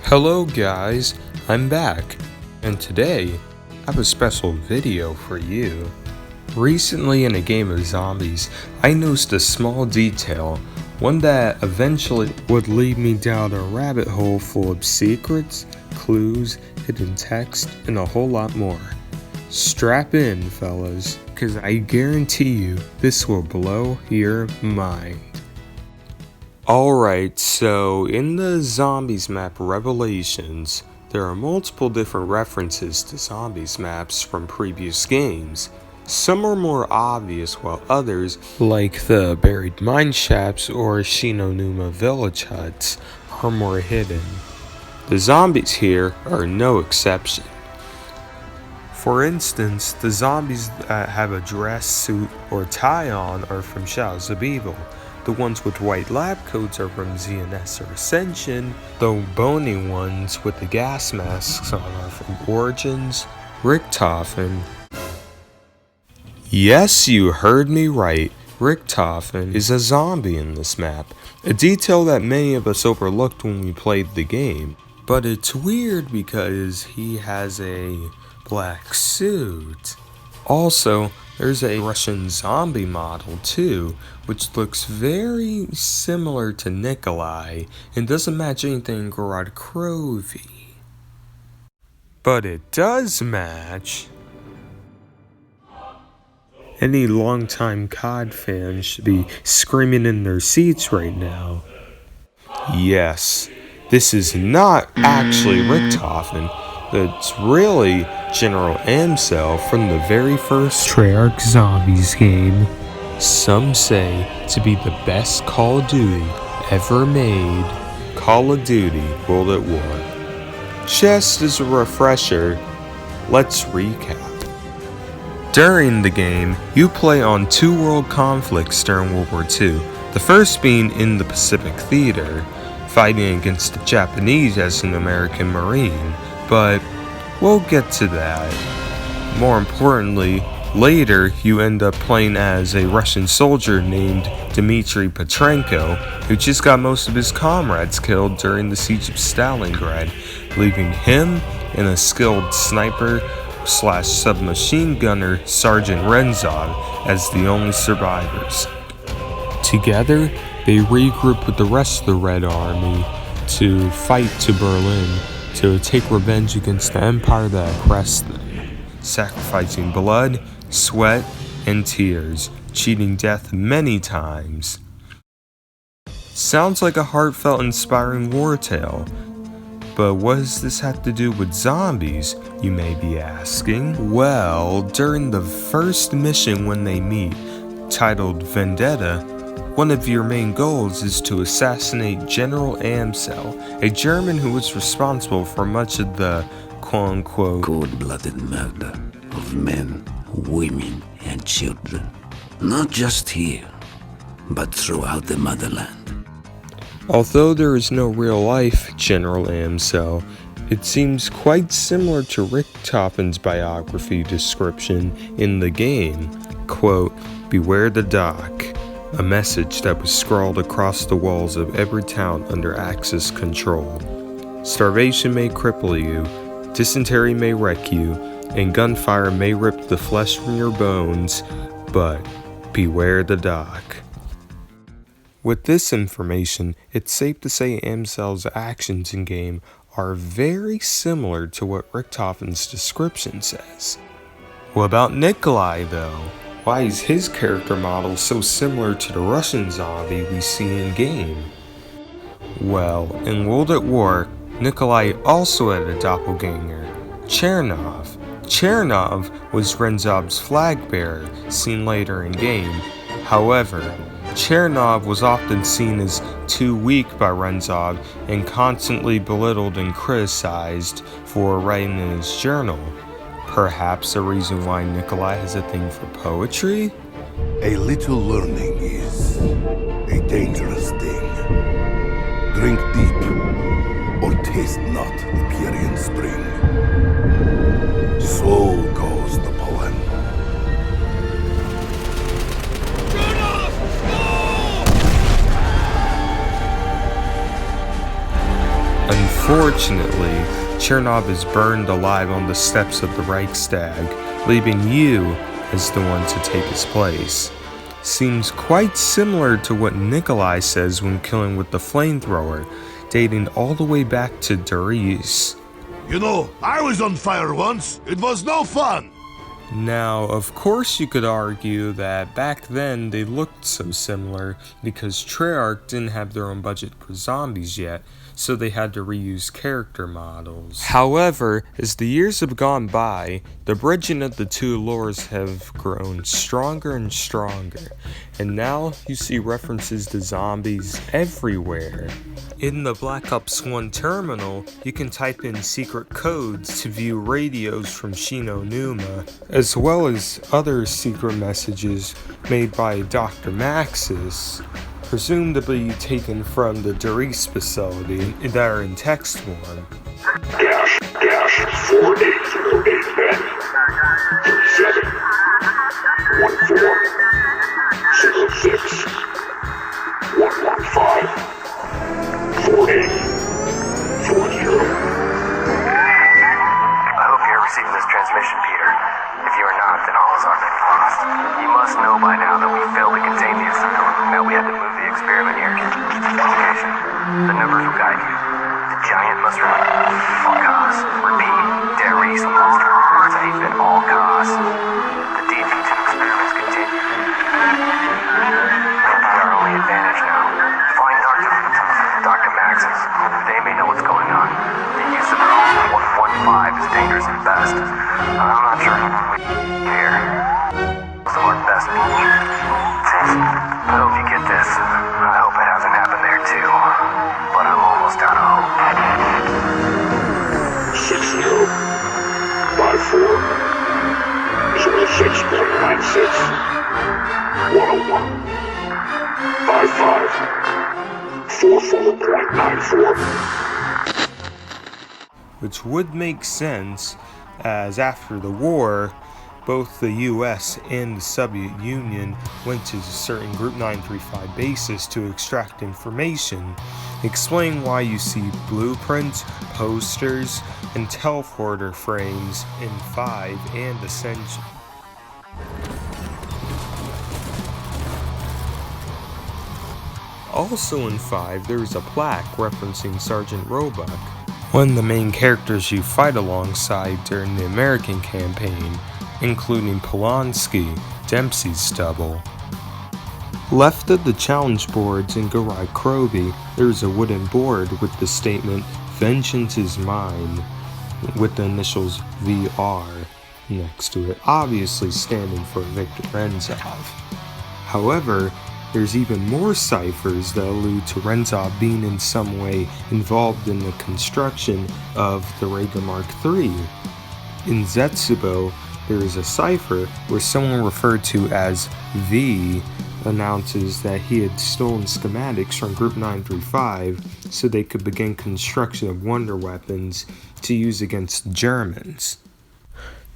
Hello guys, I'm back, and today I have a special video for you. Recently in a game of zombies, I noticed a small detail, one that eventually would lead me down a rabbit hole full of secrets, clues, hidden text, and a whole lot more. Strap in, fellas, because I guarantee you this will blow your mind. Alright, so in the Zombies map Revelations, there are multiple different references to Zombies maps from previous games. Some are more obvious while others, like the Buried Mine Shafts or Shinonuma Village Huts, are more hidden. The zombies here are no exception. For instance, the zombies that have a dress, suit, or tie on are from Shadows of Evil. The ones with white lab coats are from ZNS or Ascension. The bony ones with the gas masks on are from Origins, Richtofen. Yes, you heard me right. Richtofen is a zombie in this map, a detail that many of us overlooked when we played the game. But it's weird because he has a black suit. Also, there's a Russian zombie model too, which looks very similar to Nikolai and doesn't match anything Gorod Krovy. But it does match. Any longtime COD fans should be screaming in their seats right now. Yes, this is not actually Richtofen. It's really General Amsel from the very first Treyarch Zombies game. Some say to be the best Call of Duty ever made. Call of Duty World at War. Just as a refresher, let's recap. During the game, you play on two world conflicts during World War II. The first being in the Pacific Theater, fighting against the Japanese as an American Marine. But we'll get to that. More importantly, later you end up playing as a Russian soldier named Dmitry Petrenko, who just got most of his comrades killed during the siege of Stalingrad, leaving him and a skilled sniper / submachine gunner Sergeant Renzov as the only survivors. Together, they regroup with the rest of the Red Army to fight to Berlin, to take revenge against the empire that oppressed them, sacrificing blood, sweat, and tears, cheating death many times. Sounds like a heartfelt, inspiring war tale, but what does this have to do with zombies, you may be asking? Well, during the first mission when they meet, titled Vendetta, one of your main goals is to assassinate General Amsel, a German who was responsible for much of the quote-unquote cold-blooded murder of men, women, and children. Not just here, but throughout the motherland. Although there is no real-life General Amsel, it seems quite similar to Richtofen's biography description in the game. Quote, "Beware the dock. A message that was scrawled across the walls of every town under Axis control. Starvation may cripple you, dysentery may wreck you, and gunfire may rip the flesh from your bones, but beware the dock." With this information, it's safe to say Amsel's actions in-game are very similar to what Richtofen's description says. What about Nikolai though? Why is his character model so similar to the Russian zombie we see in-game? Well, in World at War, Nikolai also had a doppelganger, Chernov. Chernov was Renzov's flag bearer, seen later in-game. However, Chernov was often seen as too weak by Renzov and constantly belittled and criticized for writing in his journal. Perhaps a reason why Nikolai has a thing for poetry? A little learning is a dangerous thing. Drink deep, or taste not the Pierian spring. So goes the poem. Unfortunately, Chernobyl is burned alive on the steps of the Reichstag, leaving you as the one to take his place. Seems quite similar to what Nikolai says when killing with the flamethrower, dating all the way back to Doris. You know, I was on fire once. It was no fun. Now, of course you could argue that back then they looked so similar because Treyarch didn't have their own budget for zombies yet, so they had to reuse character models. However, as the years have gone by, the bridging of the two lores have grown stronger and stronger, and now you see references to zombies everywhere. In the Black Ops 1 terminal, you can type in secret codes to view radios from Shino Numa, as well as other secret messages made by Dr. Maxis, presumably taken from the Doris facility that are in text form. Dash 4808 Ben 37 14 06 115 48 40. I hope you're receiving this transmission, Peter. If you are not, then all is already lost. You must know by now that we failed to contain the asylum, and that we had to move the experiment here. Location. The numbers will guide you. The giant must remain. All costs. Repeat. Doris must remain safe at all costs. The DV2 experiments continue. Our only advantage now. Find Dr. Maxis. They may know what's going on. The use of drone 115 is dangerous at best. I'm not sure we care. Some of our best people. I hope you get this. I hope it hasn't happened there too. But I'm almost out of hope. 60 54 06.96 101 55 44.94. Which would make sense, as after the war, both the US and the Soviet Union went to certain Group 935 bases to extract information. Explain why you see blueprints, posters, and teleporter frames in 5 and Ascension. Also in 5, there is a plaque referencing Sergeant Roebuck, one of the main characters you fight alongside during the American campaign, including Polanski, Dempsey's double. Left of the challenge boards in Garai Krobi, there is a wooden board with the statement, "Vengeance is mine," with the initials VR next to it, obviously standing for Viktor Renzov. However, there's even more ciphers that allude to Renzov being in some way involved in the construction of the Raider Mark III. In Zetsubo, there is a cipher where someone referred to as V announces that he had stolen schematics from Group 935 so they could begin construction of wonder weapons to use against Germans.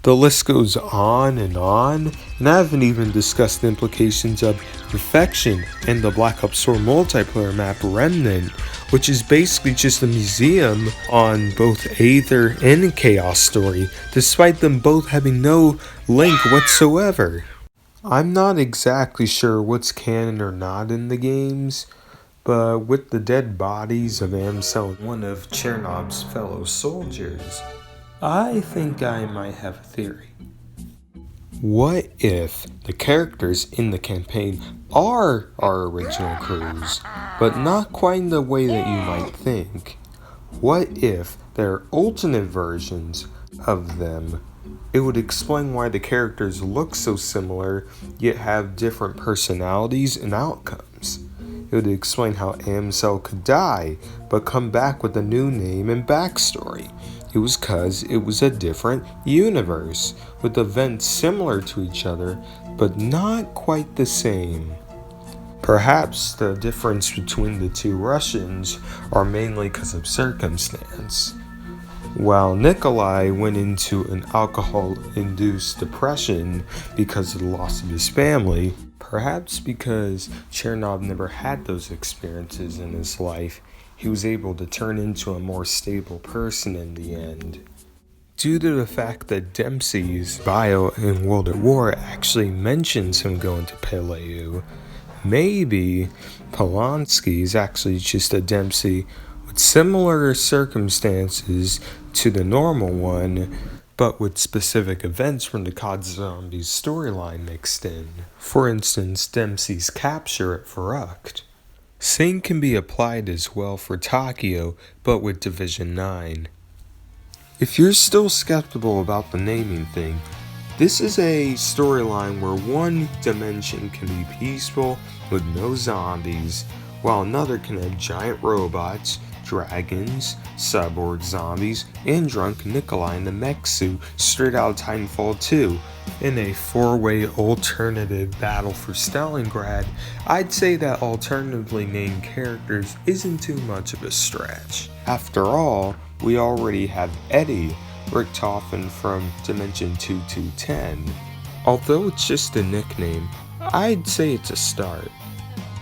The list goes on, and I haven't even discussed the implications of Perfection and the Black Ops 4 multiplayer map Remnant, which is basically just a museum on both Aether and Chaos Story, despite them both having no link whatsoever. I'm not exactly sure what's canon or not in the games, but with the dead bodies of Amsel and one of Chernobyl's fellow soldiers, I think I might have a theory. What if the characters in the campaign are our original crews, but not quite in the way that you might think? What if there are alternate versions of them? It would explain why the characters look so similar, yet have different personalities and outcomes. It would explain how Amsel could die, but come back with a new name and backstory. It was cause it was a different universe, with events similar to each other, but not quite the same. Perhaps the difference between the two Russians are mainly because of circumstance. While Nikolai went into an alcohol-induced depression because of the loss of his family, perhaps because Chernobyl never had those experiences in his life, he was able to turn into a more stable person in the end. Due to the fact that Dempsey's bio in World at War actually mentions him going to Peleu, maybe Polanski is actually just a Dempsey with similar circumstances to the normal one, but with specific events from the COD Zombies storyline mixed in. For instance, Dempsey's capture at Verrucht. Same can be applied as well for Tokyo, but with Division 9. If you're still skeptical about the naming thing, this is a storyline where one dimension can be peaceful with no zombies, while another can have giant robots, dragons, cyborg zombies, and drunk Nikolai in the mech suit straight out of Titanfall 2. In a 4-way alternative battle for Stalingrad, I'd say that alternatively named characters isn't too much of a stretch. After all, we already have Eddie Richtofen from Dimension 2210. Although it's just a nickname, I'd say it's a start.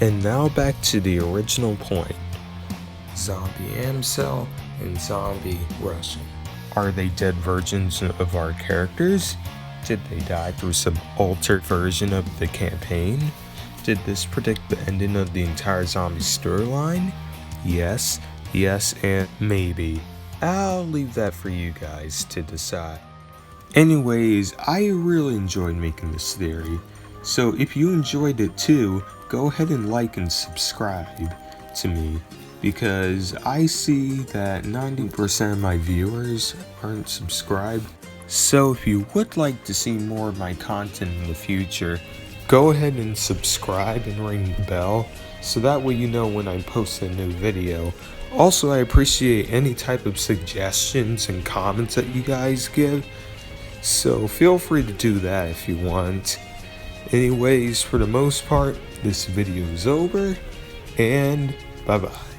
And now back to the original point. Zombie Amsel and Zombie Russian. Are they dead versions of our characters? Did they die through some altered version of the campaign? Did this predict the ending of the entire zombie storyline? Yes, and maybe. I'll leave that for you guys to decide. Anyways, I really enjoyed making this theory, so if you enjoyed it too, go ahead and like and subscribe to me, because I see that 90% of my viewers aren't subscribed. So if you would like to see more of my content in the future, go ahead and subscribe and ring the bell, so that way you know when I post a new video. Also, I appreciate any type of suggestions and comments that you guys give, so feel free to do that if you want. Anyways, for the most part, this video is over, and bye bye.